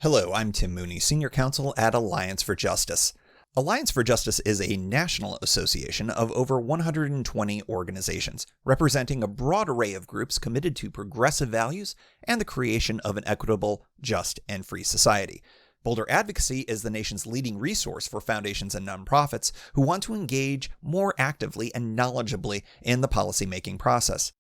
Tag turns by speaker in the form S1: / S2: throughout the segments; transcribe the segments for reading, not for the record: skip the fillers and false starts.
S1: Hello, I'm Tim Mooney, Senior Counsel at Alliance for Justice. Alliance for Justice is a national association of over 120 organizations, representing a broad array of groups committed to progressive values and the creation of an equitable, just, and free society. Boulder Advocacy is the nation's leading resource for foundations and nonprofits who want to engage more actively and knowledgeably in the policymaking process.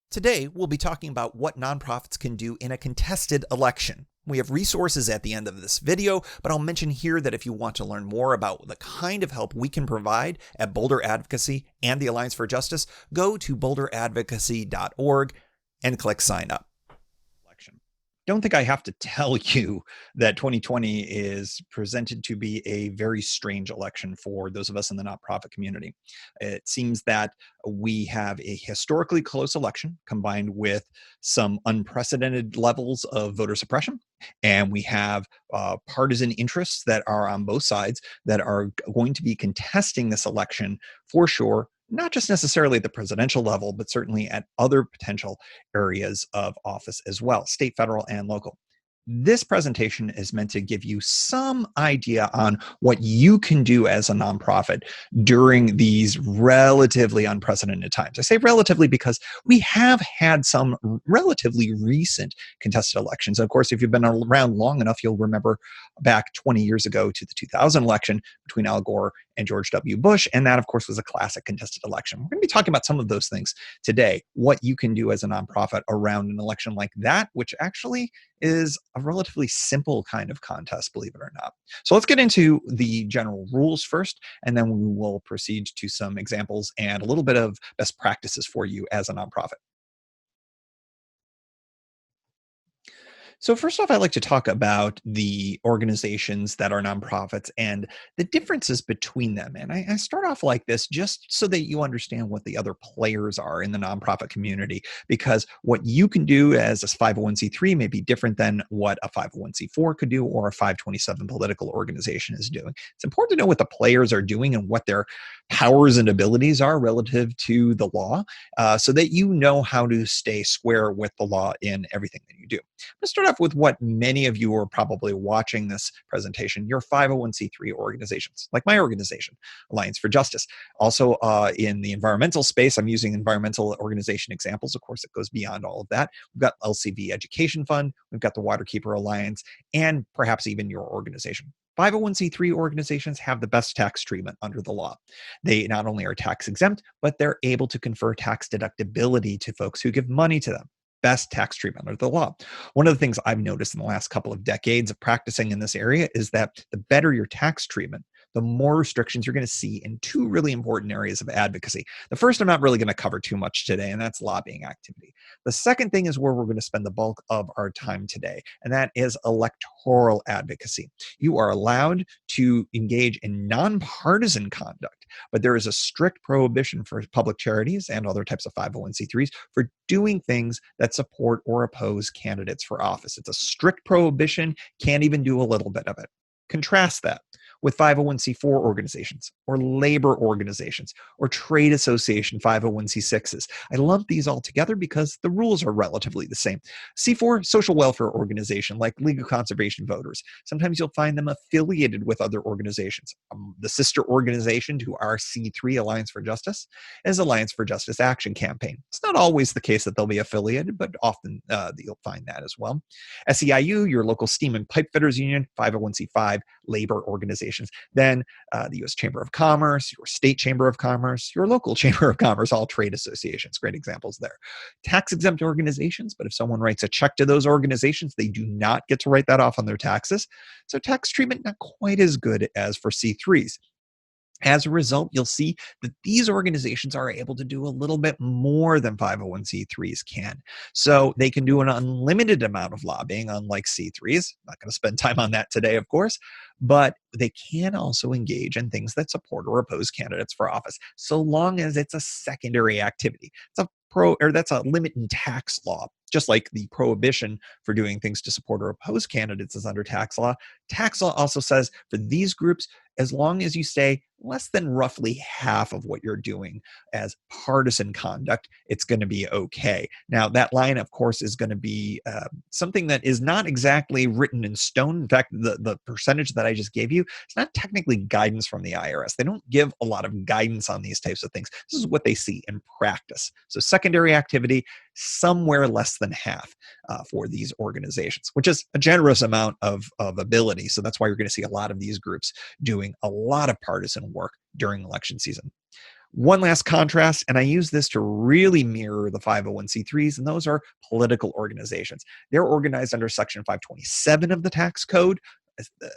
S1: Today, we'll be talking about what nonprofits can do in a contested election. We have resources at the end of this video, but I'll mention here that if you want to learn more about the kind of help we can provide at Boulder Advocacy and the Alliance for Justice, go to boulderadvocacy.org and click sign up. Don't think I have to tell you that 2020 is presented to be a very strange election for those of us in the nonprofit community. It seems that we have a historically close election combined with some unprecedented levels of voter suppression. And we have partisan interests that are on both sides that are going to be contesting this election for sure, not just necessarily at the presidential level, but certainly at other potential areas of office as well, state, federal, and local. This presentation is meant to give you some idea on what you can do as a nonprofit during these relatively unprecedented times. I say relatively because we have had some relatively recent contested elections. Of course, if you've been around long enough, you'll remember back 20 years ago to the 2000 election between Al Gore and George W. Bush. And that, of course, was a classic contested election. We're going to be talking about some of those things today, what you can do as a nonprofit around an election like that, which actually is a relatively simple kind of contest, believe it or not. So let's get into the general rules first, and then we will proceed to some examples and a little bit of best practices for you as a nonprofit. So first off, I'd like to talk about the organizations that are nonprofits and the differences between them. And I start off like this just so that you understand what the other players are in the nonprofit community, because what you can do as a 501c3 may be different than what a 501c4 could do or a 527 political organization is doing. It's important to know what the players are doing and what their powers and abilities are relative to the law, so that you know how to stay square with the law in everything that you do. Let's start off with what many of you are probably watching this presentation, your 501c3 organizations, like my organization, Alliance for Justice. Also, in the environmental space, I'm using environmental organization examples. Of course, it goes beyond all of that. We've got LCV Education Fund, we've got the Waterkeeper Alliance, and perhaps even your organization. 501c3 organizations have the best tax treatment under the law. They not only are tax exempt, but they're able to confer tax deductibility to folks who give money to them. Best tax treatment under the law. One of the things I've noticed in the last couple of decades of practicing in this area is that the better your tax treatment, the more restrictions you're going to see in two really important areas of advocacy. The first I'm not really going to cover too much today, and that's lobbying activity. The second thing is where we're going to spend the bulk of our time today, and that is electoral advocacy. You are allowed to engage in nonpartisan conduct, but there is a strict prohibition for public charities and other types of 501c3s for doing things that support or oppose candidates for office. It's a strict prohibition, can't even do a little bit of it. Contrast that with 501c4 organizations or labor organizations or trade association 501c6s. I lump these all together because the rules are relatively the same. C4, social welfare organization like League of Conservation Voters. Sometimes you'll find them affiliated with other organizations. The sister organization to our C3 Alliance for Justice is Alliance for Justice Action Campaign. It's not always the case that they'll be affiliated, but often you'll find that as well. SEIU, your local steam and pipe fitters union, 501c5 labor organizations. Then the U.S. Chamber of Commerce, your state Chamber of Commerce, your local Chamber of Commerce, all trade associations. Great examples there. Tax-exempt organizations, but if someone writes a check to those organizations, they do not get to write that off on their taxes. So tax treatment not quite as good as for C3s. As a result, you'll see that these organizations are able to do a little bit more than 501c3s can. So they can do an unlimited amount of lobbying, unlike C3s. Not going to spend time on that today, of course, but they can also engage in things that support or oppose candidates for office, so long as it's a secondary activity. It's a that's a limit in tax law. Just like the prohibition for doing things to support or oppose candidates is under tax law also says for these groups, as long as you say less than roughly half of what you're doing as partisan conduct, it's going to be okay. Now, that line, of course, is going to be something that is not exactly written in stone. In fact, the percentage that I just gave you, it's not technically guidance from the IRS. They don't give a lot of guidance on these types of things. This is what they see in practice. So secondary activity, somewhere less than half for these organizations, which is a generous amount of ability. So that's why you're going to see a lot of these groups doing a lot of partisan work during election season. One last contrast, and I use this to really mirror the 501c3s, and those are political organizations. They're organized under Section 527 of the tax code as the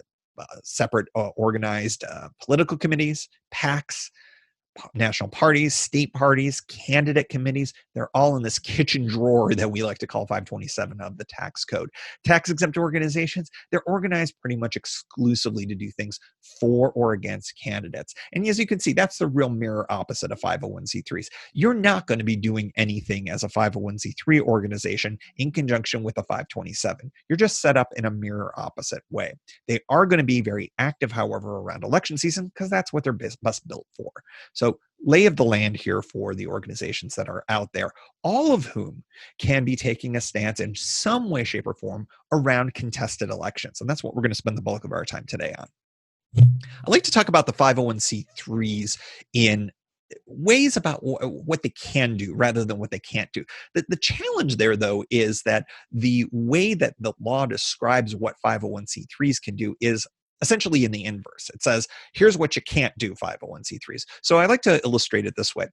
S1: separate organized political committees, PACs, national parties, state parties, candidate committees. They're all in this kitchen drawer that we like to call 527 of the tax code. Tax exempt organizations, they're organized pretty much exclusively to do things for or against candidates. And as you can see, that's the real mirror opposite of 501c3s. You're not going to be doing anything as a 501c3 organization in conjunction with a 527. You're just set up in a mirror opposite way. They are going to be very active, however, around election season because that's what they're best built for. So, lay of the land here for the organizations that are out there, all of whom can be taking a stance in some way, shape, or form around contested elections. And that's what we're going to spend the bulk of our time today on. I'd like to talk about the 501c3s in ways about what they can do rather than what they can't do. The challenge there, though, is that the way that the law describes what 501c3s can do is essentially in the inverse. It says, here's what you can't do, 501c3s. So I like to illustrate it this way.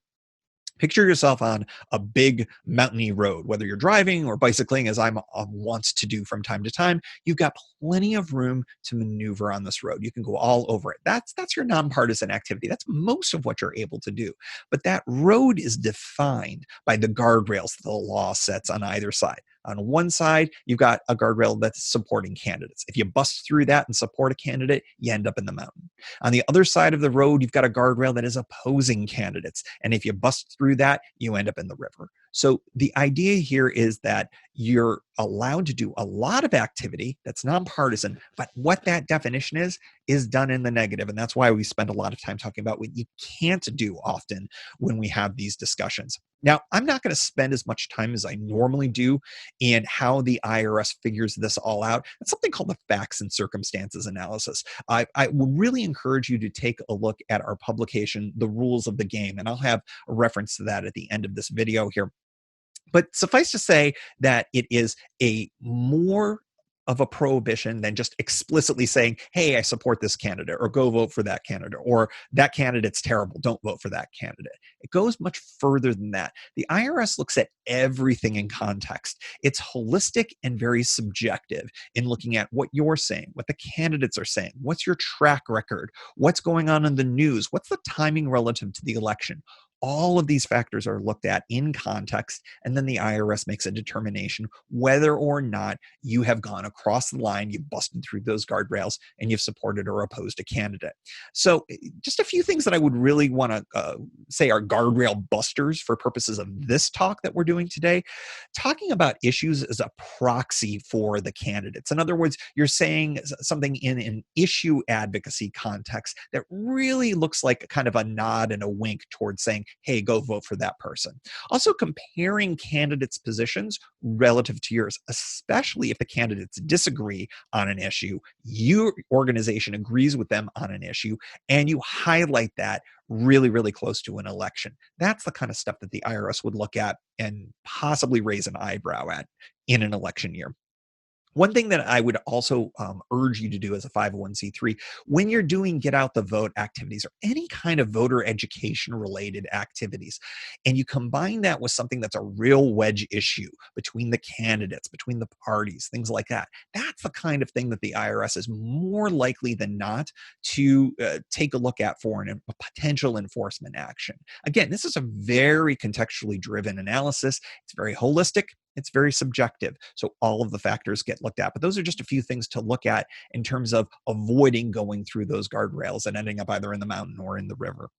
S1: Picture yourself on a big mountainy road, whether you're driving or bicycling, as I'm wants to do from time to time. You've got plenty of room to maneuver on this road. You can go all over it. That's your nonpartisan activity. That's most of what you're able to do. But that road is defined by the guardrails that the law sets on either side. On one side, you've got a guardrail that's supporting candidates. If you bust through that and support a candidate, you end up in the mountain. On the other side of the road, you've got a guardrail that is opposing candidates. And if you bust through that, you end up in the river. So the idea here is that you're allowed to do a lot of activity that's nonpartisan, but what that definition is done in the negative. And that's why we spend a lot of time talking about what you can't do often when we have these discussions. Now, I'm not going to spend as much time as I normally do in how the IRS figures this all out. It's something called the facts and circumstances analysis. I would really encourage you to take a look at our publication, The Rules of the Game, and I'll have a reference to that at the end of this video here. But suffice to say that it is a more of a prohibition than just explicitly saying, hey, I support this candidate, or go vote for that candidate, or that candidate's terrible, don't vote for that candidate. It goes much further than that. The IRS looks at everything in context. It's holistic and very subjective in looking at what you're saying, what the candidates are saying, what's your track record, what's going on in the news, what's the timing relative to the election. All of these factors are looked at in context, and then the IRS makes a determination whether or not you have gone across the line, you've busted through those guardrails, and you've supported or opposed a candidate. So just a few things that I would really want to say are guardrail busters for purposes of this talk that we're doing today. Talking about issues as a proxy for the candidates. In other words, you're saying something in an issue advocacy context that really looks like kind of a nod and a wink towards saying, hey, go vote for that person. Also, comparing candidates' positions relative to yours, especially if the candidates disagree on an issue, your organization agrees with them on an issue, and you highlight that really, really close to an election. That's the kind of stuff that the IRS would look at and possibly raise an eyebrow at in an election year. One thing that I would also urge you to do as a 501c3, when you're doing get out the vote activities or any kind of voter education related activities, and you combine that with something that's a real wedge issue between the candidates, between the parties, things like that, that's the kind of thing that the IRS is more likely than not to take a look at for a potential enforcement action. Again, this is a very contextually driven analysis. It's very holistic. It's very subjective. So all of the factors get looked at. But those are just a few things to look at in terms of avoiding going through those guardrails and ending up either in the mountain or in the river.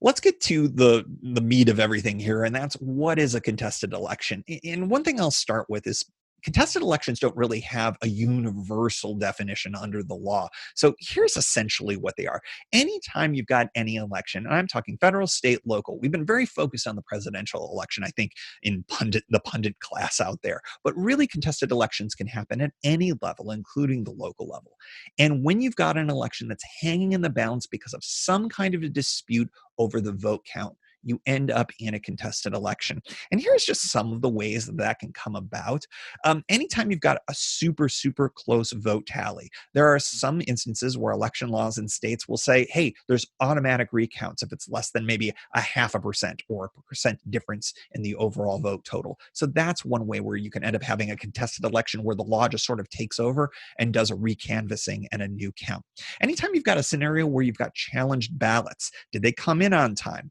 S1: Let's get to the meat of everything here, and that's what is a contested election. And one thing I'll start with is contested elections don't really have a universal definition under the law. So here's essentially what they are. Anytime you've got any election, and I'm talking federal, state, local, we've been very focused on the presidential election, I think, in the pundit class out there. But really, contested elections can happen at any level, including the local level. And when you've got an election that's hanging in the balance because of some kind of a dispute over the vote count, you end up in a contested election. And here's just some of the ways that that can come about. Anytime you've got a super, super close vote tally, there are some instances where election laws in states will say, hey, there's automatic recounts if it's less than maybe a 0.5% or a percent difference in the overall vote total. So that's one way where you can end up having a contested election where the law just sort of takes over and does a recanvassing and a new count. Anytime you've got a scenario where you've got challenged ballots, did they come in on time?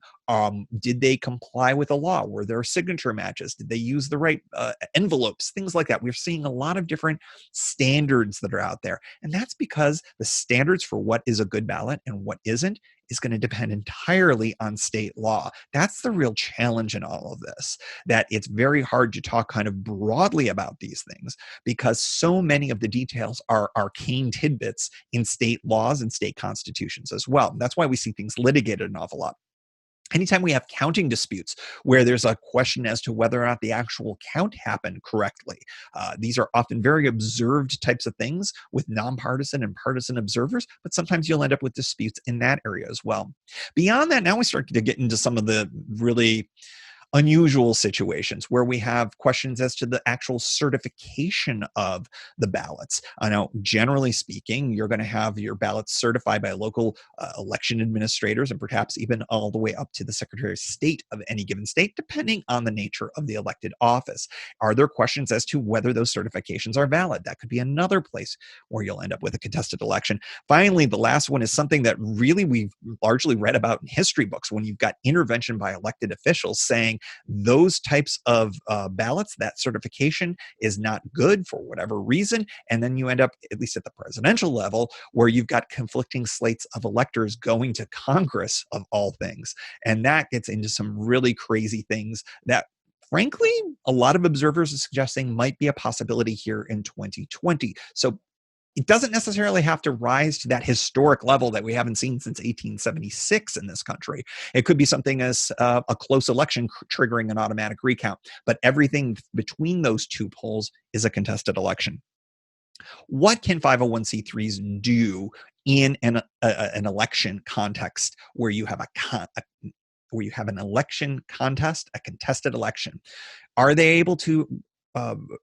S1: Did they comply with the law? Were there signature matches? Did they use the right envelopes? Things like that. We're seeing a lot of different standards that are out there. And that's because the standards for what is a good ballot and what isn't is going to depend entirely on state law. That's the real challenge in all of this, that it's very hard to talk kind of broadly about these things because so many of the details are arcane tidbits in state laws and state constitutions as well. And that's why we see things litigated an awful lot. Anytime we have counting disputes where there's a question as to whether or not the actual count happened correctly, these are often very observed types of things with nonpartisan and partisan observers, but sometimes you'll end up with disputes in that area as well. Beyond that, now we start to get into some of the really unusual situations where we have questions as to the actual certification of the ballots. I know, generally speaking, you're going to have your ballots certified by local election administrators and perhaps even all the way up to the Secretary of State of any given state, depending on the nature of the elected office. Are there questions as to whether those certifications are valid? That could be another place where you'll end up with a contested election. Finally, the last one is something that really we've largely read about in history books when you've got intervention by elected officials saying those types of ballots, that certification is not good for whatever reason. And then you end up, at least at the presidential level, where you've got conflicting slates of electors going to Congress of all things. And that gets into some really crazy things that frankly, a lot of observers are suggesting might be a possibility here in 2020. So it doesn't necessarily have to rise to that historic level that we haven't seen since 1876 in this country. It could be something as a close election triggering an automatic recount, but everything between those two polls is a contested election. What can 501c3s do in an election context where you have where you have an election contest, a contested election? Are they able to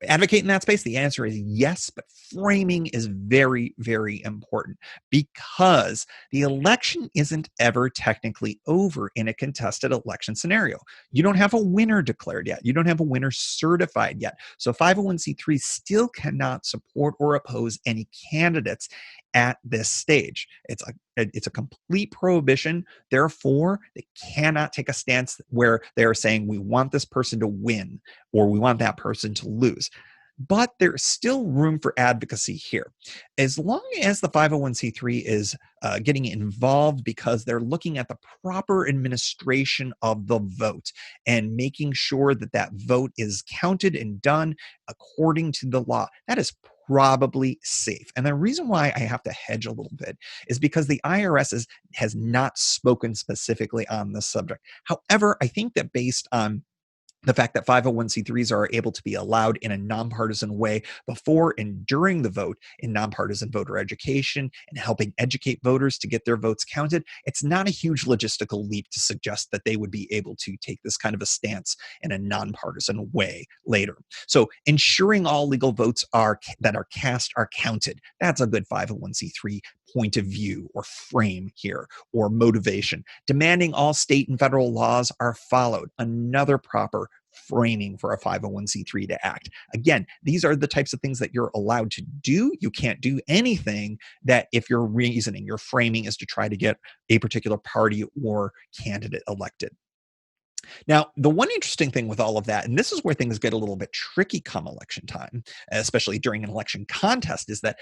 S1: advocate in that space? The answer is yes, but framing is very, very important because the election isn't ever technically over in a contested election scenario. You don't have a winner declared yet. You don't have a winner certified yet. So 501c3 still cannot support or oppose any candidates at this stage. It's a complete prohibition. Therefore, they cannot take a stance where they are saying we want this person to win or we want that person to lose. But there's still room for advocacy here. As long as the 501c3 is getting involved because they're looking at the proper administration of the vote and making sure that that vote is counted and done according to the law, that is probably safe. And the reason why I have to hedge a little bit is because the IRS has not spoken specifically on this subject. However, I think that based on the fact that 501c3s are able to be allowed in a nonpartisan way before and during the vote in nonpartisan voter education and helping educate voters to get their votes counted, it's not a huge logistical leap to suggest that they would be able to take this kind of a stance in a nonpartisan way later. So ensuring all legal votes that are cast are counted, that's a good 501c3 point of view or frame here, or motivation. Demanding all state and federal laws are followed, another proper framing for a 501c3 to act. Again, these are the types of things that you're allowed to do. You can't do anything that, if your reasoning, your framing is to try to get a particular party or candidate elected. Now, the one interesting thing with all of that, and this is where things get a little bit tricky come election time, especially during an election contest, is that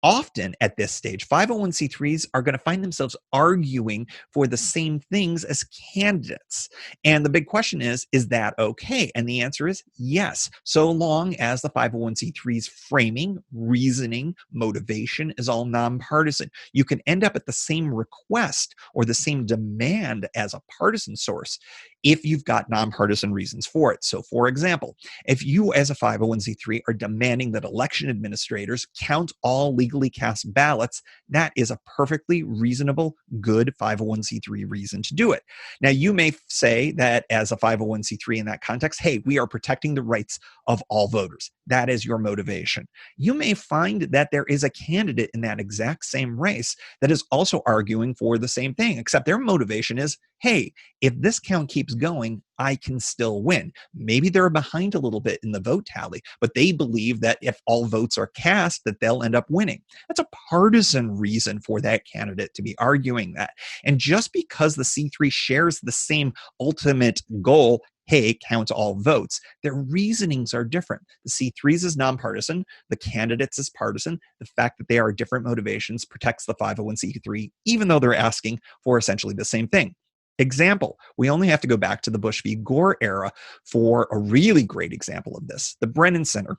S1: Often at this stage, 501c3s are going to find themselves arguing for the same things as candidates. And the big question is that okay? And the answer is yes, so long as the 501c3's framing, reasoning, motivation is all nonpartisan. You can end up at the same request or the same demand as a partisan source if you've got nonpartisan reasons for it. So, for example, if you as a 501c3 are demanding that election administrators count all legally cast ballots, that is a perfectly reasonable, good 501c3 reason to do it. Now, you may say that as a 501c3 in that context, hey, we are protecting the rights of all voters. That is your motivation. You may find that there is a candidate in that exact same race that is also arguing for the same thing, except their motivation is, hey, if this count keeps going, I can still win. Maybe they're behind a little bit in the vote tally, but they believe that if all votes are cast, that they'll end up winning. That's a partisan reason for that candidate to be arguing that. And just because the C3 shares the same ultimate goal, hey, count all votes, their reasonings are different. The C3s is nonpartisan, the candidates is partisan. The fact that they are different motivations protects the 501c3, even though they're asking for essentially the same thing. Example, we only have to go back to the Bush v. Gore era for a really great example of this. The Brennan Center,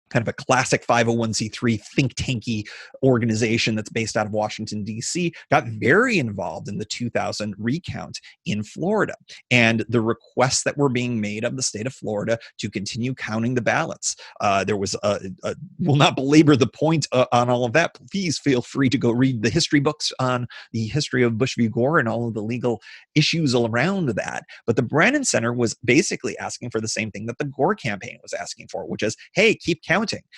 S1: kind of a classic 501c3 think tanky organization that's based out of Washington, D.C., got very involved in the 2000 recount in Florida and the requests that were being made of the state of Florida to continue counting the ballots. There was will not belabor the point on all of that. Please feel free to go read the history books on the history of Bush v. Gore and all of the legal issues around that. But the Brennan Center was basically asking for the same thing that the Gore campaign was asking for, which is, hey, keep counting.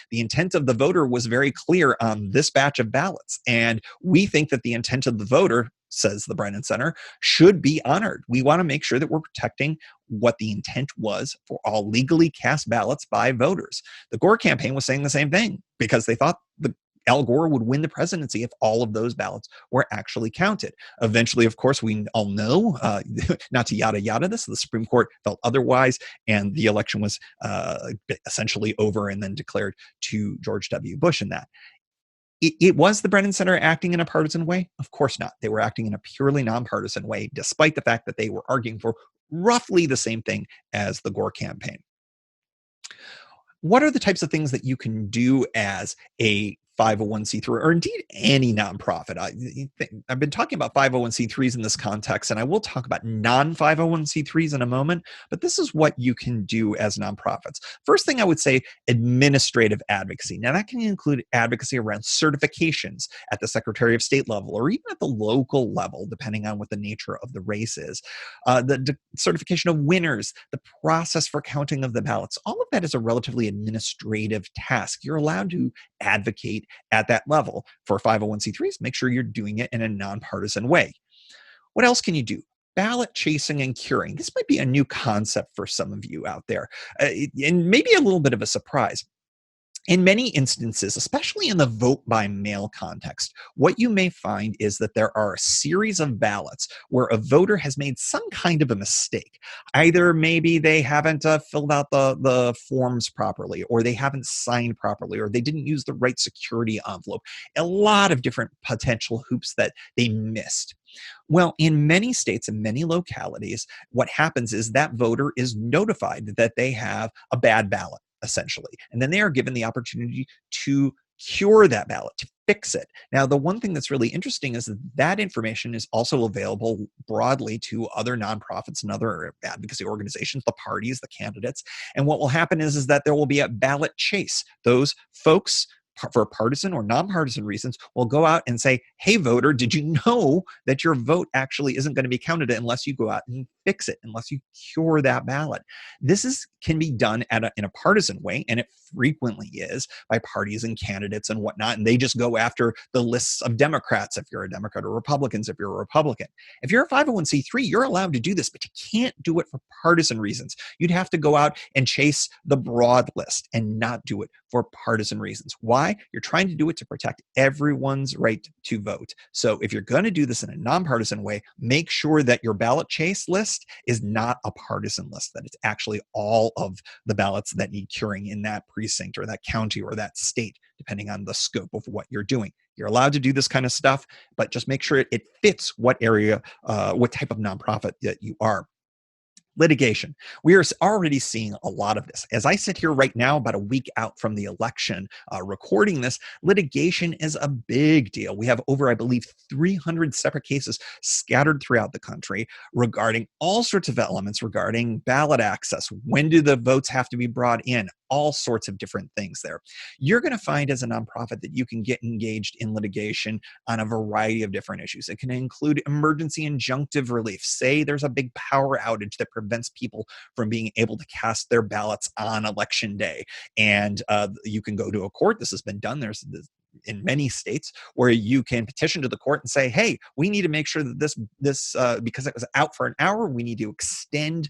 S1: The intent of the voter was very clear on this batch of ballots. And we think that the intent of the voter, says the Brennan Center, should be honored. We want to make sure that we're protecting what the intent was for all legally cast ballots by voters. The Gore campaign was saying the same thing because they thought Al Gore would win the presidency if all of those ballots were actually counted. Eventually, of course, we all know, not to yada yada this, the Supreme Court felt otherwise, and the election was essentially over and then declared to George W. Bush in that. It was the Brennan Center acting in a partisan way? Of course not. They were acting in a purely nonpartisan way, despite the fact that they were arguing for roughly the same thing as the Gore campaign. What are the types of things that you can do as a 501c3 or indeed any nonprofit? I've been talking about 501c3s in this context, and I will talk about non-501c3s in a moment, but this is what you can do as nonprofits. First thing I would say, administrative advocacy. Now that can include advocacy around certifications at the Secretary of State level or even at the local level, depending on what the nature of the race is. The certification of winners, the process for counting of the ballots, all of that is a relatively administrative task. You're allowed to advocate at that level. For 501c3s, make sure you're doing it in a nonpartisan way. What else can you do? Ballot chasing and curing. This might be a new concept for some of you out there, and maybe a little bit of a surprise. In many instances, especially in the vote by mail context, what you may find is that there are a series of ballots where a voter has made some kind of a mistake. Either maybe they haven't filled out the forms properly, or they haven't signed properly, or they didn't use the right security envelope. A lot of different potential hoops that they missed. Well, in many states and many localities, what happens is that voter is notified that they have a bad ballot, essentially. And then they are given the opportunity to cure that ballot, to fix it. Now, the one thing that's really interesting is that that information is also available broadly to other nonprofits and other advocacy organizations, the parties, the candidates. And what will happen is that there will be a ballot chase. Those folks, for partisan or nonpartisan reasons, will go out and say, hey, voter, did you know that your vote actually isn't going to be counted unless you go out and fix it, unless you cure that ballot? This can be done in a partisan way, and it frequently is, by parties and candidates and whatnot, and they just go after the lists of Democrats if you're a Democrat, or Republicans if you're a Republican. If you're a 501c3, you're allowed to do this, but you can't do it for partisan reasons. You'd have to go out and chase the broad list and not do it for partisan reasons. Why? You're trying to do it to protect everyone's right to vote. So if you're going to do this in a nonpartisan way, make sure that your ballot chase list is not a partisan list, that it's actually all of the ballots that need curing in that precinct or that county or that state depending on the scope of what you're doing. You're allowed to do this kind of stuff, but just make sure it fits what area, what type of nonprofit that you are. Litigation. We are already seeing a lot of this. As I sit here right now, about a week out from the election, recording this, litigation is a big deal. We have over, I believe, 300 separate cases scattered throughout the country regarding all sorts of elements regarding ballot access. When do the votes have to be brought in? All sorts of different things there. You're going to find as a nonprofit that you can get engaged in litigation on a variety of different issues. It can include emergency injunctive relief. Say there's a big power outage that prevents people from being able to cast their ballots on election day. And you can go to a court. This has been done. There's in many states where you can petition to the court and say, hey, we need to make sure that this because it was out for an hour, we need to extend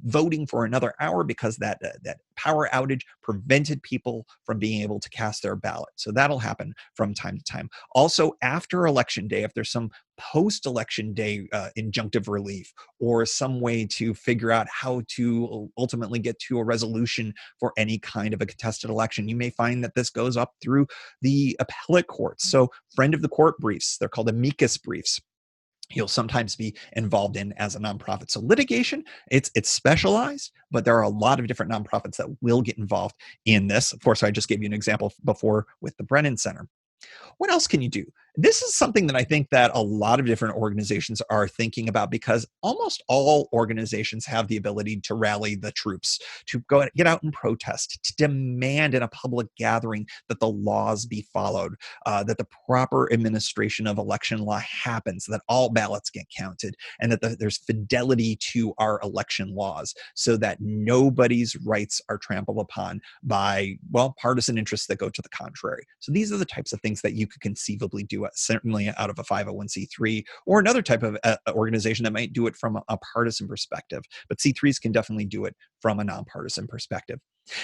S1: voting for another hour because that power outage prevented people from being able to cast their ballot. So that'll happen from time to time. Also, after election day, if there's some post-election day injunctive relief or some way to figure out how to ultimately get to a resolution for any kind of a contested election, you may find that this goes up through the appellate courts. So friend of the court briefs, they're called amicus briefs, you'll sometimes be involved in as a nonprofit. So litigation, it's specialized, but there are a lot of different nonprofits that will get involved in this. Of course, I just gave you an example before with the Brennan Center. What else can you do? This is something that I think that a lot of different organizations are thinking about because almost all organizations have the ability to rally the troops, to go get out and protest, to demand in a public gathering that the laws be followed, that the proper administration of election law happens, that all ballots get counted, and that there's fidelity to our election laws so that nobody's rights are trampled upon by, well, partisan interests that go to the contrary. So these are the types of things that you could conceivably do, certainly out of a 501c3 or another type of organization that might do it from a partisan perspective. But C3s can definitely do it from a nonpartisan perspective.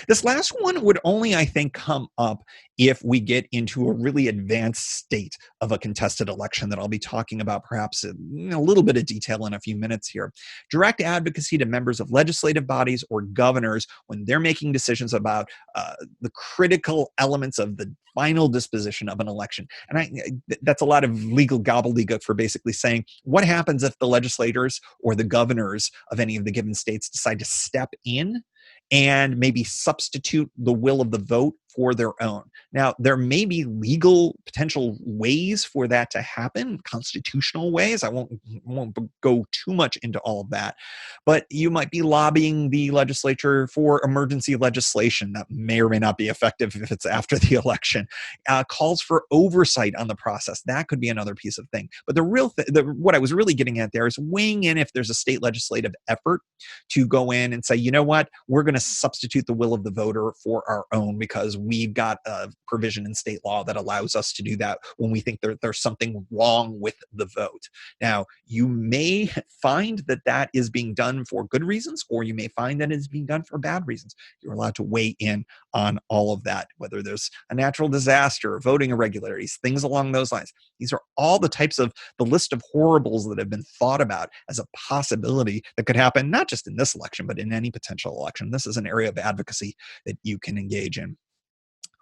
S1: This last one would only, I think, come up if we get into a really advanced state of a contested election that I'll be talking about perhaps in a little bit of detail in a few minutes here. Direct advocacy to members of legislative bodies or governors when they're making decisions about the critical elements of the final disposition of an election. And that's a lot of legal gobbledygook for basically saying, what happens if the legislators or the governors of any of the given states decide to step in and maybe substitute the will of the vote for their own? Now, there may be legal potential ways for that to happen, constitutional ways. I won't go too much into all of that, but you might be lobbying the legislature for emergency legislation that may or may not be effective if it's after the election. Calls for oversight on the process. That could be another piece of thing. But what I was really getting at there is weighing in if there's a state legislative effort to go in and say, you know what, we're going to substitute the will of the voter for our own because we've got a provision in state law that allows us to do that when we think there's something wrong with the vote. Now, you may find that is being done for good reasons, or you may find that it's being done for bad reasons. You're allowed to weigh in on all of that, whether there's a natural disaster, voting irregularities, things along those lines. These are all the types of the list of horribles that have been thought about as a possibility that could happen, not just in this election, but in any potential election. This is an area of advocacy that you can engage in.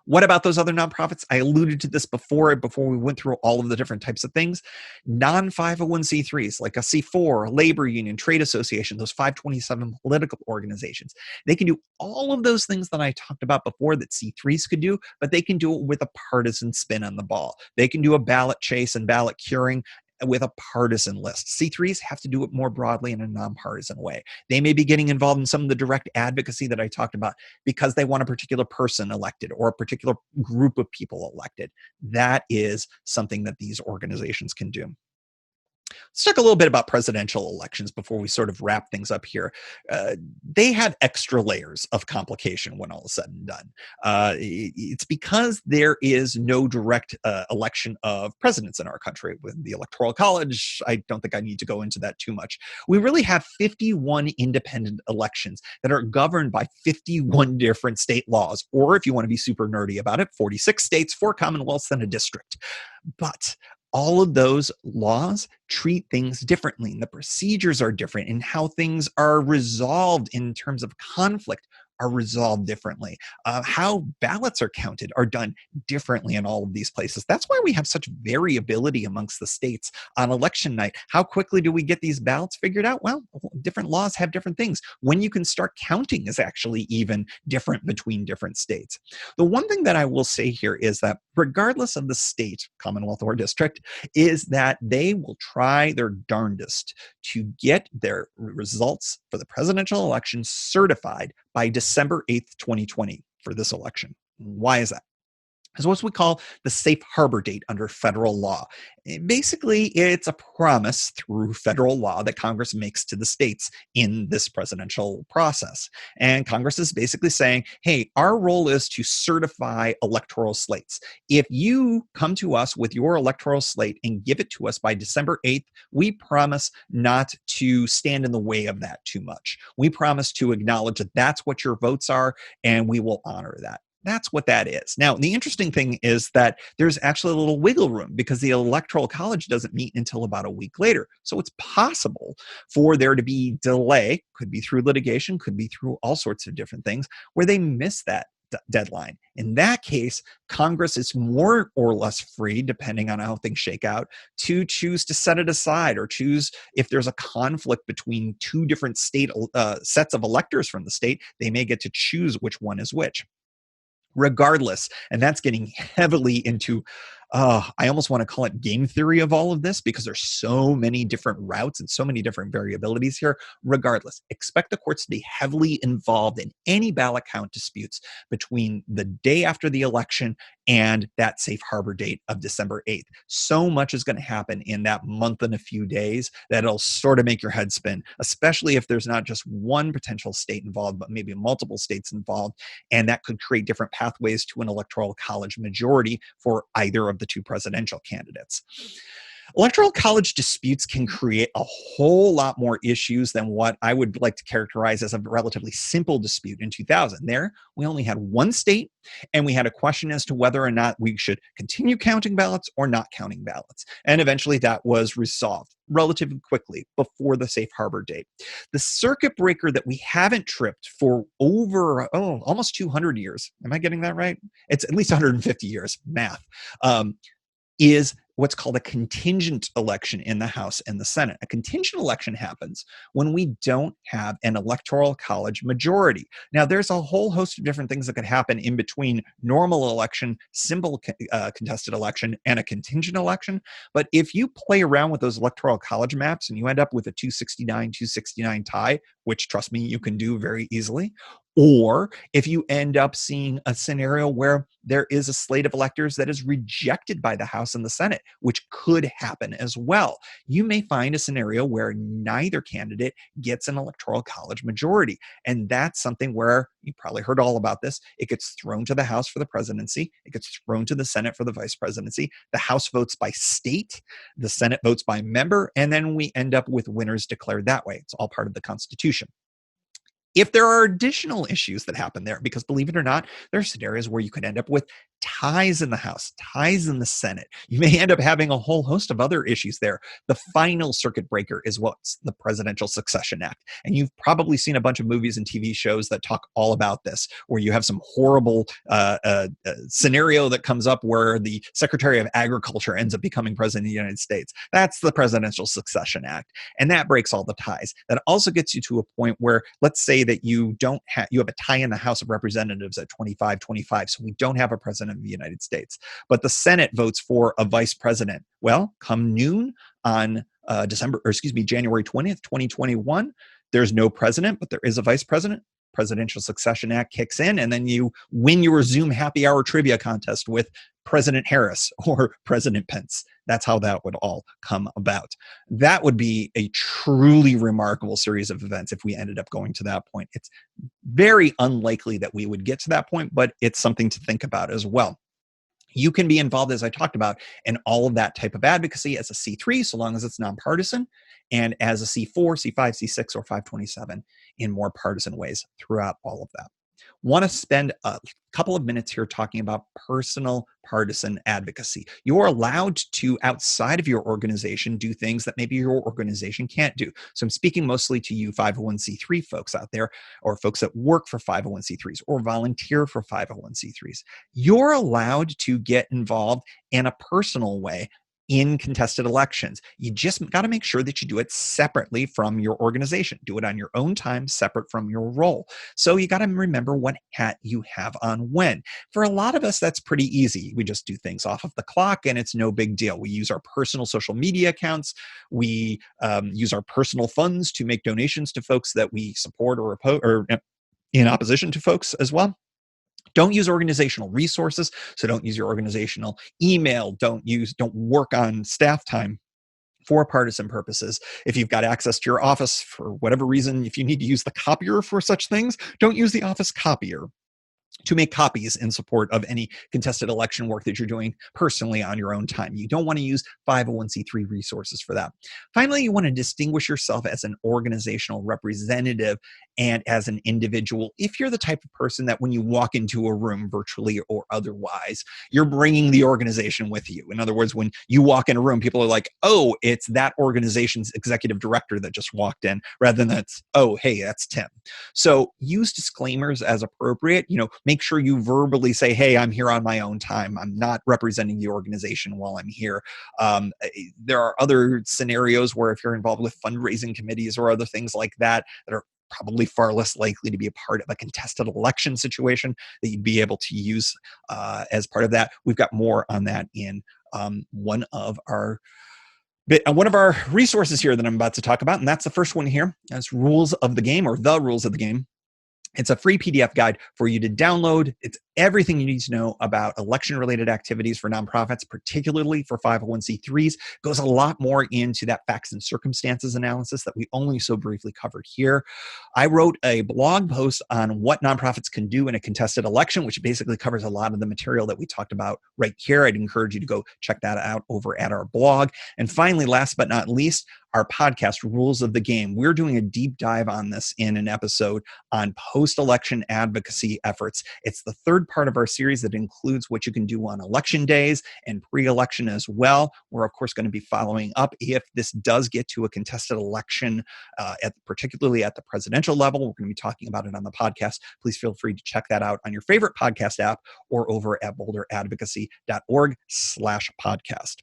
S1: What about those other nonprofits? I alluded to this before we went through all of the different types of things. Non-501c3s, like a C4, a labor union, trade association, those 527 political organizations. They can do all of those things that I talked about before that C3s could do, but they can do it with a partisan spin on the ball. They can do a ballot chase and ballot curing with a partisan list. C3s have to do it more broadly in a nonpartisan way. They may be getting involved in some of the direct advocacy that I talked about because they want a particular person elected or a particular group of people elected. That is something that these organizations can do. Let's talk a little bit about presidential elections before we sort of wrap things up here. They have extra layers of complication when all is said and done. It's because there is no direct election of presidents in our country. With the Electoral College, I don't think I need to go into that too much. We really have 51 independent elections that are governed by 51 different state laws, or if you want to be super nerdy about it, 46 states, 4 commonwealths, and a district. But all of those laws treat things differently, and the procedures are different, and how things are resolved in terms of conflict are resolved differently. How ballots are counted are done differently in all of these places. That's why we have such variability amongst the states on election night. How quickly do we get these ballots figured out? Well, different laws have different things. When you can start counting is actually even different between different states. The one thing that I will say here is that regardless of the state, Commonwealth or district, is that they will try their darndest to get their results for the presidential election certified by December 8th, 2020 for this election. Why is that? Is what we call the safe harbor date under federal law. Basically, it's a promise through federal law that Congress makes to the states in this presidential process. And Congress is basically saying, hey, our role is to certify electoral slates. If you come to us with your electoral slate and give it to us by December 8th, we promise not to stand in the way of that too much. We promise to acknowledge that that's what your votes are, and we will honor that. That's what that is. Now, the interesting thing is that there's actually a little wiggle room because the Electoral College doesn't meet until about a week later. So it's possible for there to be delay, could be through litigation, could be through all sorts of different things, where they miss that deadline. In that case, Congress is more or less free, depending on how things shake out, to choose to set it aside or choose if there's a conflict between two different state sets of electors from the state, they may get to choose which one is which. Regardless, and that's getting heavily into, I almost want to call it game theory of all of this because there's so many different routes and so many different variabilities here. Regardless, expect the courts to be heavily involved in any ballot count disputes between the day after the election and that safe harbor date of December 8th. So much is going to happen in that month and a few days that it'll sort of make your head spin, especially if there's not just one potential state involved, but maybe multiple states involved. And that could create different pathways to an electoral college majority for either of the two presidential candidates. Electoral college disputes can create a whole lot more issues than what I would like to characterize as a relatively simple dispute in 2000. There, we only had one state, and we had a question as to whether or not we should continue counting ballots or not counting ballots. And eventually that was resolved relatively quickly before the safe harbor date. The circuit breaker that we haven't tripped for over, almost 200 years, am I getting that right? It's at least 150 years, math, is what's called a contingent election in the House and the Senate. A contingent election happens when we don't have an electoral college majority. Now, there's a whole host of different things that could happen in between normal election, simple contested election, and a contingent election. But if you play around with those electoral college maps and you end up with a 269 tie, which, trust me, you can do very easily, or if you end up seeing a scenario where there is a slate of electors that is rejected by the House and the Senate, which could happen as well, you may find a scenario where neither candidate gets an electoral college majority. And that's something where you probably heard all about this. It gets thrown to the House for the presidency. It gets thrown to the Senate for the vice presidency. The House votes by state. The Senate votes by member. And then we end up with winners declared that way. It's all part of the Constitution. If there are additional issues that happen there, because believe it or not, there are scenarios where you could end up with ties in the House, ties in the Senate. You may end up having a whole host of other issues there. The final circuit breaker is what's the Presidential Succession Act. And you've probably seen a bunch of movies and TV shows that talk all about this, where you have some horrible scenario that comes up where the Secretary of Agriculture ends up becoming president of the United States. That's the Presidential Succession Act. And that breaks all the ties. That also gets you to a point where, let's say that you have a tie in the House of Representatives at 25-25, so we don't have a president of the United States, but the Senate votes for a vice president. Well, come noon on January 20th, 2021, there's no president, but there is a vice president. Presidential Succession Act kicks in, and then you win your Zoom happy hour trivia contest with President Harris or President Pence. That's how that would all come about. That would be a truly remarkable series of events if we ended up going to that point. It's very unlikely that we would get to that point, but it's something to think about as well. You can be involved, as I talked about, in all of that type of advocacy as a C3, so long as it's nonpartisan, and as a C4, C5, C6, or 527 in more partisan ways throughout all of that. want to spend a couple of minutes here talking about personal partisan advocacy. You're allowed to, outside of your organization, do things that maybe your organization can't do. So I'm speaking mostly to you 501c3 folks out there, or folks that work for 501c3s or volunteer for 501c3s. You're allowed to get involved in a personal way in contested elections. You just got to make sure that you do it separately from your organization. Do it on your own time, separate from your role. So you got to remember what hat you have on when. For a lot of us, that's pretty easy. We just do things off of the clock and it's no big deal. We use our personal social media accounts. We use our personal funds to make donations to folks that we support or oppose, or in opposition to folks as well. Don't use organizational resources. So don't use your organizational email. Don't work on staff time for partisan purposes. If you've got access to your office for whatever reason, if you need to use the copier for such things, don't use the office copier to make copies in support of any contested election work that you're doing personally on your own time. You don't want to use 501c3 resources for that. Finally, you want to distinguish yourself as an organizational representative and as an individual. If you're the type of person that when you walk into a room, virtually or otherwise, you're bringing the organization with you. In other words, when you walk in a room, people are like, oh, it's that organization's executive director that just walked in, rather than that's, oh, hey, that's Tim. So use disclaimers as appropriate. Make sure you verbally say, hey, I'm here on my own time. I'm not representing the organization while I'm here. There are other scenarios where if you're involved with fundraising committees or other things like that are probably far less likely to be a part of a contested election situation that you'd be able to use as part of that. We've got more on that in one of our resources here that I'm about to talk about, and that's the first one here. That's Rules of the Game, or The Rules of the Game. It's a free PDF guide for you to download. It's everything you need to know about election-related activities for nonprofits, particularly for 501c3s. Goes a lot more into that facts and circumstances analysis that we only so briefly covered here. I wrote a blog post on what nonprofits can do in a contested election, which basically covers a lot of the material that we talked about right here. I'd encourage you to go check that out over at our blog. And finally, last but not least, our podcast, Rules of the Game. We're doing a deep dive on this in an episode on post-election advocacy efforts. It's the third part of our series that includes what you can do on election days and pre-election as well. We're, of course, going to be following up if this does get to a contested election, particularly at the presidential level. We're going to be talking about it on the podcast. Please feel free to check that out on your favorite podcast app or over at boulderadvocacy.org/podcast.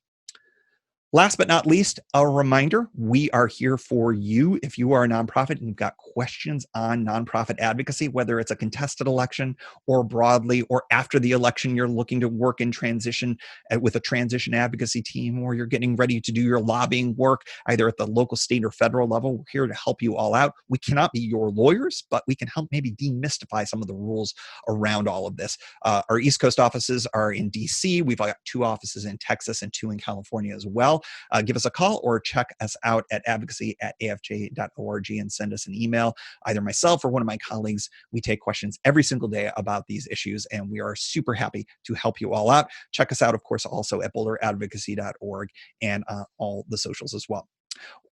S1: Last but not least, a reminder, we are here for you. If you are a nonprofit and you've got questions on nonprofit advocacy, whether it's a contested election or broadly, or after the election, you're looking to work in transition with a transition advocacy team, or you're getting ready to do your lobbying work, either at the local, state, or federal level, we're here to help you all out. We cannot be your lawyers, but we can help maybe demystify some of the rules around all of this. Our East Coast offices are in DC. We've got 2 offices in Texas and 2 in California as well. Give us a call or check us out at advocacy@afj.org and send us an email. Either myself or one of my colleagues, we take questions every single day about these issues, and we are super happy to help you all out. Check us out, of course, also at boulderadvocacy.org and all the socials as well.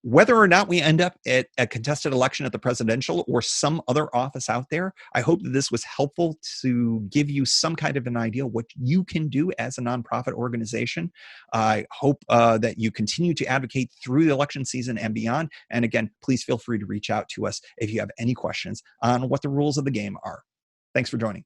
S1: Whether or not we end up at a contested election at the presidential or some other office out there, I hope that this was helpful to give you some kind of an idea what you can do as a nonprofit organization. I hope that you continue to advocate through the election season and beyond. And again, please feel free to reach out to us if you have any questions on what the rules of the game are. Thanks for joining.